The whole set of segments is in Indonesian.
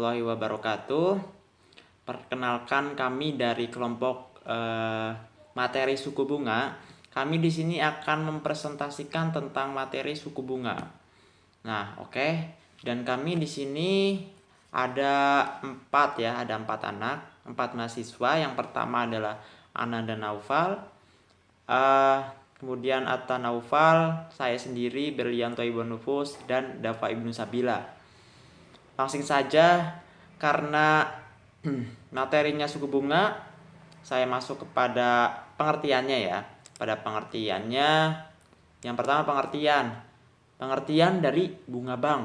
warahmatullahi wabarakatuh. Perkenalkan, kami dari kelompok materi suku bunga. Kami di sini akan mempresentasikan tentang materi suku bunga. Nah, oke. Dan kami di sini ada empat anak, 4 mahasiswa. Yang pertama adalah Ana dan Naufal. Kemudian Atta Naufal, saya sendiri Berlianto Ibnu Nufus, dan Dava Ibnu Sabila. Langsung saja, karena materinya suku bunga, saya masuk kepada pengertiannya ya. Pada pengertiannya, yang pertama pengertian dari bunga bank.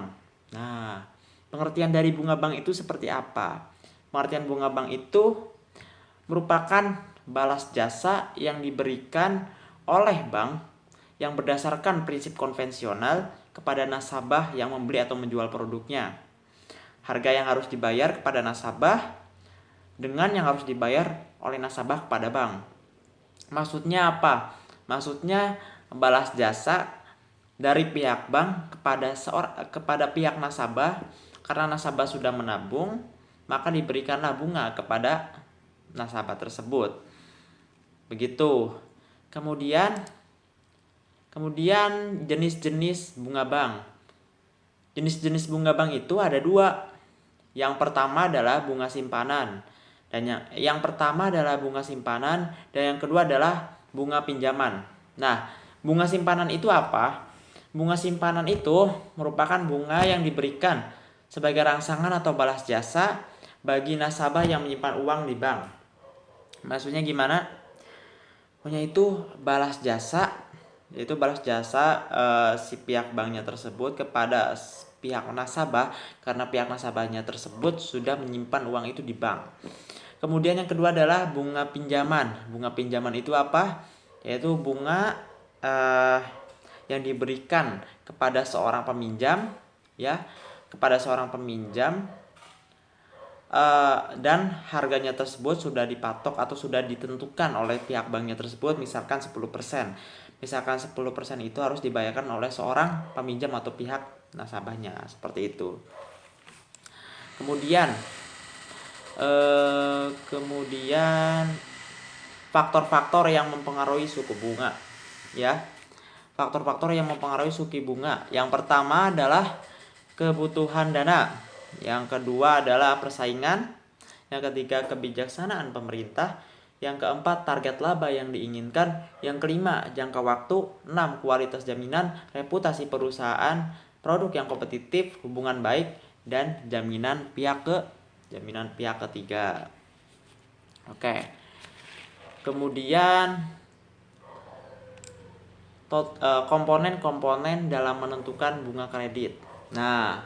Nah, pengertian dari bunga bank itu seperti apa? Pengertian bunga bank itu merupakan balas jasa yang diberikan oleh bank yang berdasarkan prinsip konvensional kepada nasabah yang membeli atau menjual produknya. Harga yang harus dibayar kepada nasabah dengan yang harus dibayar oleh nasabah kepada bank. Maksudnya apa? Maksudnya balas jasa dari pihak bank kepada pihak nasabah, karena nasabah sudah menabung, maka diberikanlah bunga kepada nasabah tersebut. Begitu. Kemudian jenis-jenis bunga bank. Jenis-jenis bunga bank itu ada 2. Yang pertama adalah bunga simpanan. Dan yang pertama adalah bunga simpanan dan yang kedua adalah bunga pinjaman. Nah, bunga simpanan itu apa? Bunga simpanan itu merupakan bunga yang diberikan sebagai rangsangan atau balas jasa bagi nasabah yang menyimpan uang di bank. Maksudnya gimana? Pokoknya itu balas jasa, yaitu balas jasa si pihak banknya tersebut kepada pihak nasabah, karena pihak nasabahnya tersebut sudah menyimpan uang itu di bank. Kemudian yang kedua adalah bunga pinjaman. Bunga pinjaman itu apa? Yaitu bunga yang diberikan kepada seorang peminjam, ya, kepada seorang peminjam. Dan harganya tersebut sudah dipatok atau sudah ditentukan oleh pihak banknya tersebut, misalkan 10%. Misalkan 10% itu harus dibayarkan oleh seorang peminjam atau pihak nasabahnya, seperti itu. Kemudian faktor-faktor yang mempengaruhi suku bunga, ya. Faktor-faktor yang mempengaruhi suku bunga. Yang pertama adalah kebutuhan dana. Yang kedua adalah persaingan. Yang ketiga kebijaksanaan pemerintah. Yang keempat target laba yang diinginkan. Yang kelima jangka waktu. 6 kualitas jaminan, reputasi perusahaan, produk yang kompetitif, hubungan baik, dan jaminan pihak ketiga. Oke. Kemudian komponen-komponen dalam menentukan bunga kredit. Nah,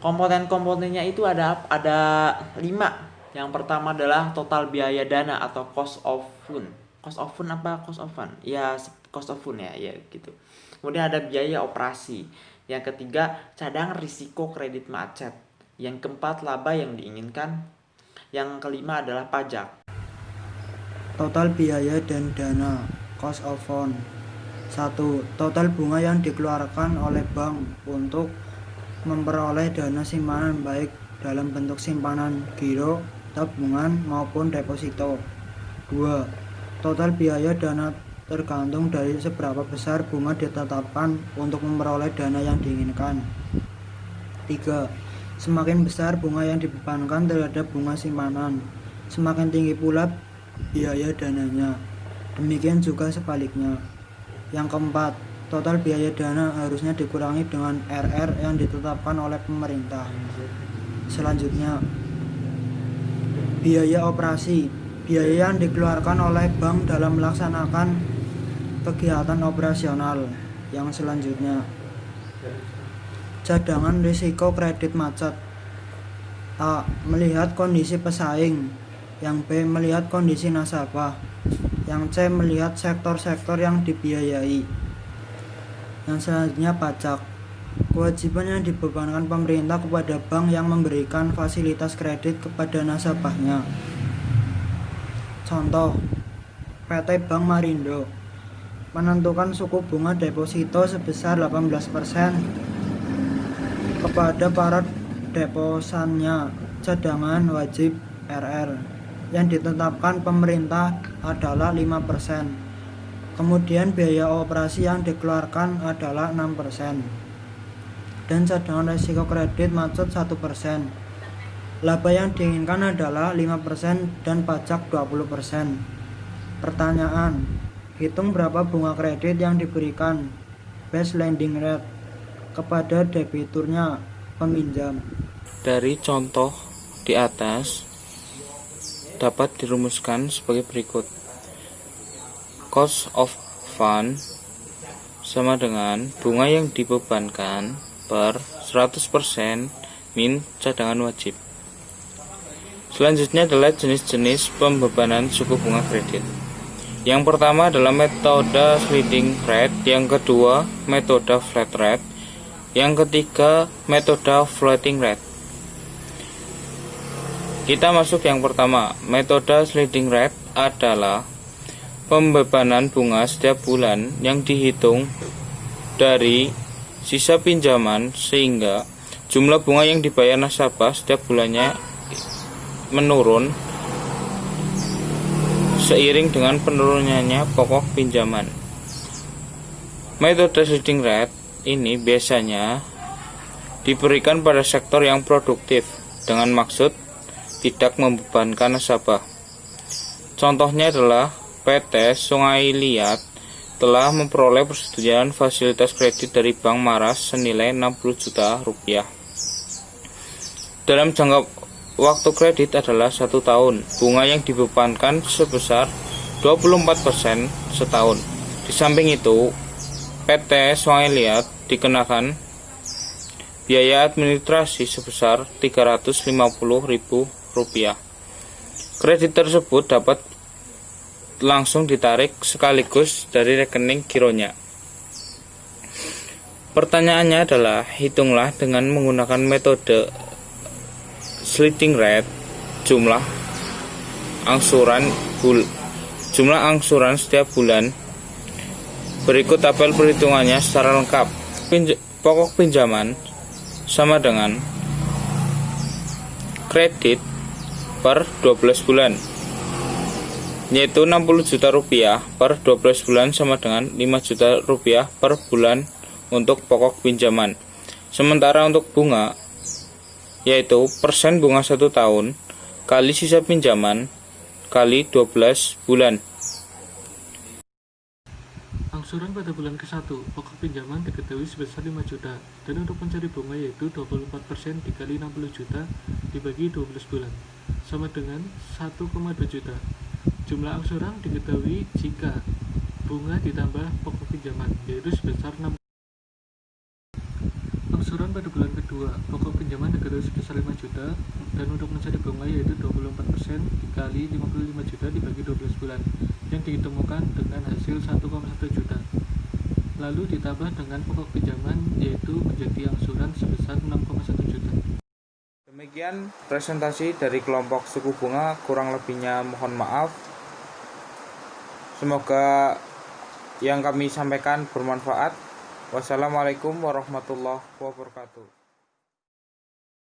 komponen-komponennya itu ada 5. Yang pertama adalah total biaya dana atau cost of fund. Cost of fund apa? Cost of fund. Ya, cost of fund ya gitu. Kemudian ada biaya operasi. Yang ketiga, cadangan risiko kredit macet. Yang keempat, laba yang diinginkan. Yang kelima adalah pajak. Total biaya dan dana, cost of fund. 1. Total bunga yang dikeluarkan oleh bank untuk memperoleh dana simpanan, baik dalam bentuk simpanan giro, tabungan, maupun deposito. 2. Total biaya dana tergantung dari seberapa besar bunga ditetapkan untuk memperoleh dana yang diinginkan. 3. Semakin besar bunga yang dibebankan terhadap bunga simpanan, semakin tinggi pula biaya dananya. Demikian juga sebaliknya. Yang keempat, total biaya dana harusnya dikurangi dengan RR yang ditetapkan oleh pemerintah. Selanjutnya, biaya operasi. Biaya yang dikeluarkan oleh bank dalam melaksanakan kegiatan operasional. Yang selanjutnya, cadangan risiko kredit macet. A. Melihat kondisi pesaing. Yang B. Melihat kondisi nasabah. Yang C. Melihat sektor-sektor yang dibiayai. Yang selanjutnya, pajak. Kewajiban yang dibebankan pemerintah kepada bank yang memberikan fasilitas kredit kepada nasabahnya. Contoh, PT Bank Marindo menentukan suku bunga deposito sebesar 18% kepada para deposannya cadangan wajib RR yang ditetapkan pemerintah adalah 5%. Kemudian biaya operasi yang dikeluarkan adalah 6%. Dan cadangan risiko kredit macet 1%. Laba yang diinginkan adalah 5% dan pajak 20%. Pertanyaan, hitung berapa bunga kredit yang diberikan base lending rate kepada debiturnya peminjam. Dari contoh di atas dapat dirumuskan sebagai berikut. Cost of fund sama dengan bunga yang dibebankan per 100% min cadangan wajib. Selanjutnya adalah jenis-jenis pembebanan suku bunga kredit. Yang pertama adalah metode sliding rate, yang kedua metode flat rate, yang ketiga metode floating rate. Kita masuk yang pertama. Metode sliding rate adalah pembebanan bunga setiap bulan yang dihitung dari sisa pinjaman sehingga jumlah bunga yang dibayar nasabah setiap bulannya menurun seiring dengan penurunannya pokok pinjaman. Metode sliding rate ini biasanya diberikan pada sektor yang produktif dengan maksud tidak membebankan nasabah. Contohnya adalah PT Sungai Liat telah memperoleh persetujuan fasilitas kredit dari Bank Maras senilai 60 juta rupiah. Dalam jangka waktu kredit adalah 1 tahun. Bunga yang dibebankan sebesar 24% setahun. Di samping itu, PT Sungai Liat dikenakan biaya administrasi sebesar Rp350.000. Kredit tersebut dapat langsung ditarik sekaligus dari rekening gironya. Pertanyaannya adalah, hitunglah dengan menggunakan metode sliding rate jumlah angsuran setiap bulan. Berikut tabel perhitungannya secara lengkap. Pokok pinjaman sama dengan kredit per 12 bulan, yaitu 60 juta rupiah per 12 bulan sama dengan 5 juta rupiah per bulan untuk pokok pinjaman. Sementara untuk bunga, yaitu persen bunga 1 tahun kali sisa pinjaman kali 12 bulan. Angsuran pada bulan ke-1, pokok pinjaman diketahui sebesar 5 juta, dan untuk mencari bunga yaitu 24% dikali 60 juta dibagi 12 bulan, sama dengan 1,2 juta. Jumlah angsuran diketahui jika bunga ditambah pokok pinjaman, yaitu sebesar 6. Angsuran pada bulan kedua, pokok pinjaman diketahui sebesar 5 juta, dan untuk mencari bunga yaitu 24% dikali 55 juta dibagi 12 bulan, yang ditemukan dengan hasil 1,1 juta. Lalu ditambah dengan pokok pinjaman yaitu menjadi angsuran sebesar 6,1 juta. Demikian presentasi dari kelompok suku bunga, kurang lebihnya mohon maaf. Semoga yang kami sampaikan bermanfaat. Wassalamualaikum warahmatullahi wabarakatuh.